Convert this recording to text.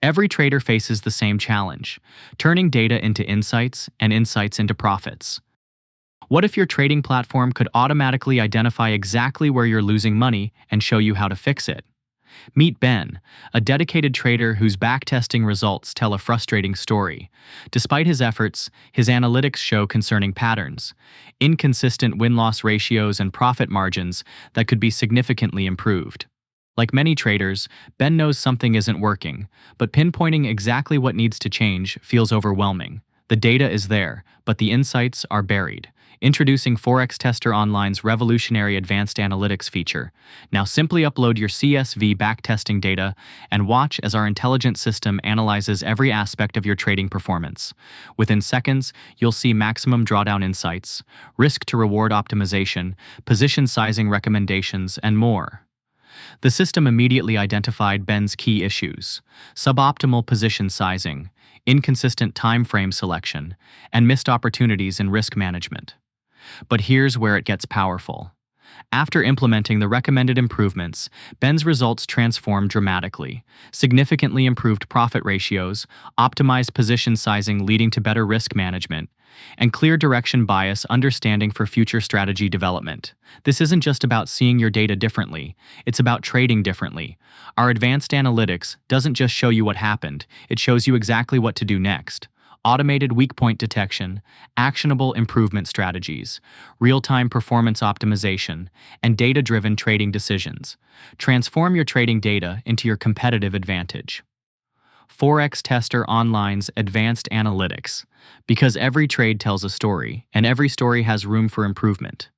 Every trader faces the same challenge, turning data into insights and insights into profits. What if your trading platform could automatically identify exactly where you're losing money and show you how to fix it? Meet Ben, a dedicated trader whose backtesting results tell a frustrating story. Despite his efforts, his analytics show concerning patterns, inconsistent win-loss ratios, and profit margins that could be significantly improved. Like many traders, Ben knows something isn't working, but pinpointing exactly what needs to change feels overwhelming. The data is there, but the insights are buried. Introducing Forex Tester Online's revolutionary advanced analytics feature. Now simply upload your CSV backtesting data and watch as our intelligent system analyzes every aspect of your trading performance. Within seconds, you'll see maximum drawdown insights, risk-to-reward optimization, position sizing recommendations, and more. The system immediately identified Ben's key issues: suboptimal position sizing, inconsistent time frame selection, and missed opportunities in risk management. But here's where it gets powerful. After implementing the recommended improvements, Ben's results transformed dramatically. Significantly improved profit ratios, optimized position sizing leading to better risk management, and clear direction bias understanding for future strategy development. This isn't just about seeing your data differently, it's about trading differently. Our advanced analytics doesn't just show you what happened, it shows you exactly what to do next. Automated weak point detection, actionable improvement strategies, real-time performance optimization, and data-driven trading decisions. Transform your trading data into your competitive advantage. Forex Tester Online's advanced analytics, because every trade tells a story, and every story has room for improvement.